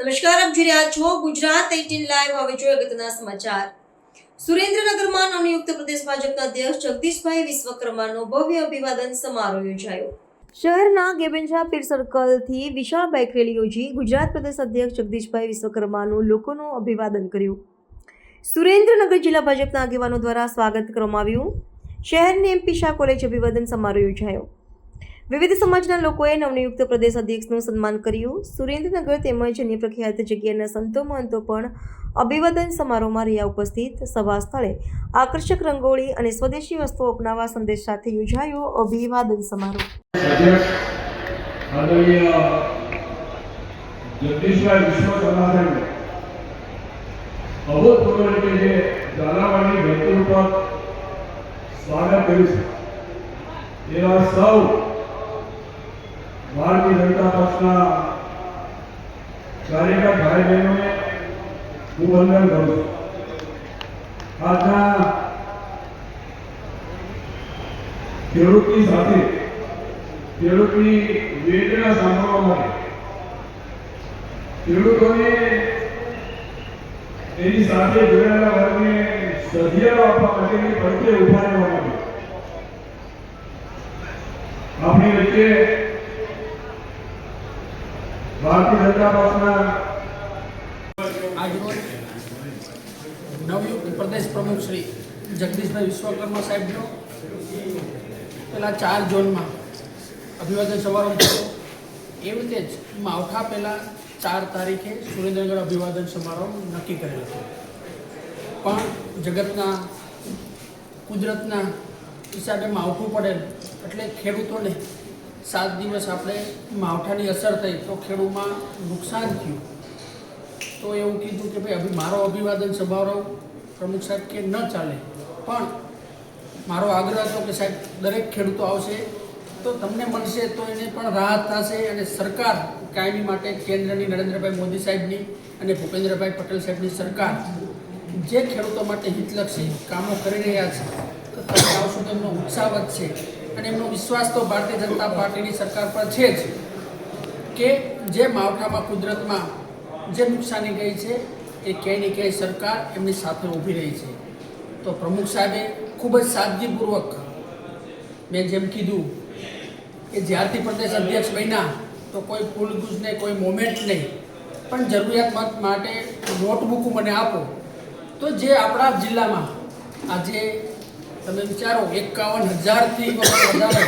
નમસ્કાર, આપ જોઈ રહ્યા છો ગુજરાત 18 લાઈવ। હવે જોઈએ અગત્યના સમાચાર। સુરેન્દ્રનગરમાં નવનિયુક્ત પ્રદેશ ભાજપના અધ્યક્ષ જગદીશભાઈ વિશ્વકર્માનો ભવ્ય અભિવાદન સમારોહ યોજાયો। શહેરના ગેબેન્જા પીર સર્કલથી વિશાળ બાઇક રેલી યોજી ગુજરાત પ્રદેશ અધ્યક્ષ જગદીશભાઈ વિશ્વકર્માનું લોકોનું અભિવાદન કર્યું। સુરેન્દ્રનગર જિલ્લા ભાજપના આગેવાનો દ્વારા સ્વાગત કરવામાં આવ્યું। શહેરની એમપી શાહ કોલેજ અભિવાદન સમારોહ યોજાયો। વિવિધ સમાજના લોકોએ નવનિયુક્ત પ્રદેશ અધ્યક્ષનું સન્માન કર્યું। સુરેન્દ્રનગર તેમજ અન્ય પ્રખ્યાત જગ્યાના સંતો મહંતો પણ અભિવાદન સમારોહમાં રહ્યા ઉપસ્થિત। સભા સ્થળે આકર્ષક રંગોળી અને સ્વદેશી વસ્તુઓ અપનાવવા સંદેશ સાથે યોજાયો અભિવાદન સમારોહ। જગદીશભાઈ વિશ્વકર્મા અભૂતપૂર્વ રીતે જે ઝાલાવાડની ધરતી ઉપર સ્વાગત કર્યું છે એવા સૌ ભારતીય જનતા પક્ષના કાર્યકર ભાઈ બહેનોને હું વંદન કરું છું। આજના ખેડૂતની સાથે ખેડૂતની વેદના સાંભળવા માટે ખેડૂતોને એની સાથે જોડાયેલા વર્ગને સધિયારો આપવા માટેની પડખે ઉભા રહેવા માટે આપણી વચ્ચે ભારતીય જનતા પક્ષના આજરોજ નવયુક્ત પ્રદેશ પ્રમુખ શ્રી જગદીશભાઈ વિશ્વકર્મા સાહેબનો પહેલાં 4 ઝોનમાં અભિવાદન સમારોહ થયો। એવી રીતે જ માવઠા પહેલાં 4 તારીખે સુરેન્દ્રનગર અભિવાદન સમારોહ નક્કી કરેલો હતો, પણ જગતના કુદરતના હિસાબે માવઠું પડેલ એટલે ખેડૂતોને 7 દિવસ આપણે માવઠાની અસર થઈ તો ખેડૂતમાં નુકસાન થયું। તો એવું કીધું કે ભાઈ મારો અભિવાદન સમારોહ પ્રમુખ સાહેબ કે ન ચાલે, પણ મારો આગ્રહ હતો કે સાહેબ દરેક ખેડૂતો આવશે તો તમને મળશે તો એને પણ રાહત થશે અને સરકાર કાયમી માટે કેન્દ્રની નરેન્દ્રભાઈ મોદી સાહેબની અને ભૂપેન્દ્રભાઈ પટેલ સાહેબની સરકાર જે ખેડૂતો માટે હિતલક્ષી કામો કરી રહ્યા છે તો તમે આવશો તો એમનો ઉત્સાહ વધશે અને એમનો વિશ્વાસ તો ભારતીય જનતા પાર્ટીની સરકાર પર છે જ કે જે માવઠામાં કુદરતમાં જે નુકસાની ગઈ છે એ ક્યાંય ને ક્યાંય સરકાર એમની સાથે ઊભી રહી છે। તો પ્રમુખ સાહેબે ખૂબ જ સાદગીપૂર્વક મેં જેમ કીધું કે જ્યારથી પ્રદેશ અધ્યક્ષ બન્યા તો કોઈ ફૂલગુજ નહીં, કોઈ મોમેન્ટ નહીં, પણ જરૂરિયાતમંદ માટે નોટબુક મને આપો। તો જે આપણા જિલ્લામાં આજે તમે વિચારો 51,000થી વધારે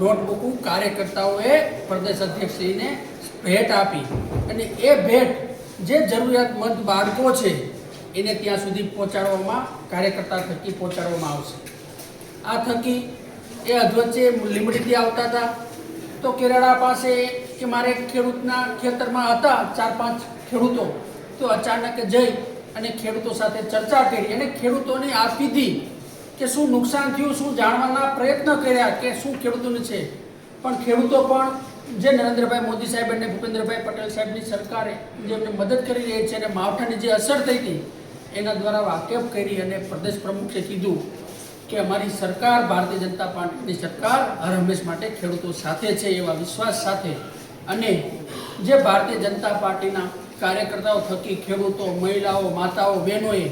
નોટબુકો કાર્યકર્તાઓએ પ્રદેશ અધ્યક્ષશ્રીને ભેટ આપી અને એ ભેટ જે જરૂરિયાતમંદ બાળકો છે એને ત્યાં સુધી પહોંચાડવામાં કાર્યકર્તા થકી પહોંચાડવામાં આવશે। આ થકી એ અધવચ્ચે લીંબડીથી આવતા હતા તો કેરાળા પાસે કે મારે ખેડૂતના ખેતરમાં હતા 4-5 ખેડૂતો, તો અચાનક જઈ અને ખેડૂતો સાથે ચર્ચા કરી અને ખેડૂતોને આપી દી કે શું નુકસાન થયું, શું જાણવાના પ્રયત્ન કર્યા કે શું ખેડૂતોને છે, પણ ખેડૂતો પણ જે નરેન્દ્રભાઈ મોદી સાહેબ અને ભૂપેન્દ્રભાઈ પટેલ સાહેબની સરકારે જેમને મદદ કરી રહી છે અને માવઠાની જે અસર થઈ હતી એના દ્વારા વાકેફ કરી અને પ્રદેશ પ્રમુખે કીધું કે અમારી સરકાર ભારતીય જનતા પાર્ટીની સરકાર હર હંમેશ માટે ખેડૂતો સાથે છે એવા વિશ્વાસ સાથે અને જે ભારતીય જનતા પાર્ટીના કાર્યકર્તાઓ થકી ખેડૂતો, મહિલાઓ, માતાઓ, બહેનોએ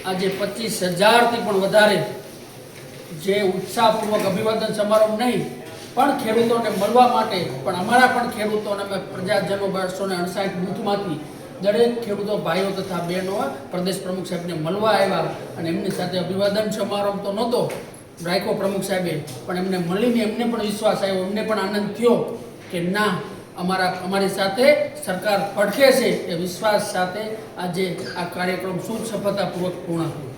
આજે 25,000થી પણ વધારે જે ઉત્સાહપૂર્વક અભિવાદન સમારોહ નહીં પણ ખેડૂતોને મળવા માટે પણ અમારા પણ ખેડૂતોને અમે પ્રજાજનો 259 બૂથમાંથી દરેક ખેડૂતો ભાઈઓ તથા બહેનો પ્રદેશ પ્રમુખ સાહેબને મળવા આવ્યા અને એમની સાથે અભિવાદન સમારોહ તો નહોતો રાખ્યો પ્રમુખ સાહેબે, પણ એમને મળીને એમને પણ વિશ્વાસ આવ્યો, એમને પણ આનંદ થયો કે ના અમારી સાથે સરકાર પડખે છે એ વિશ્વાસ સાથે આજે આ કાર્યક્રમ ખૂબ સફળતાપૂર્વક પૂર્ણ થયો।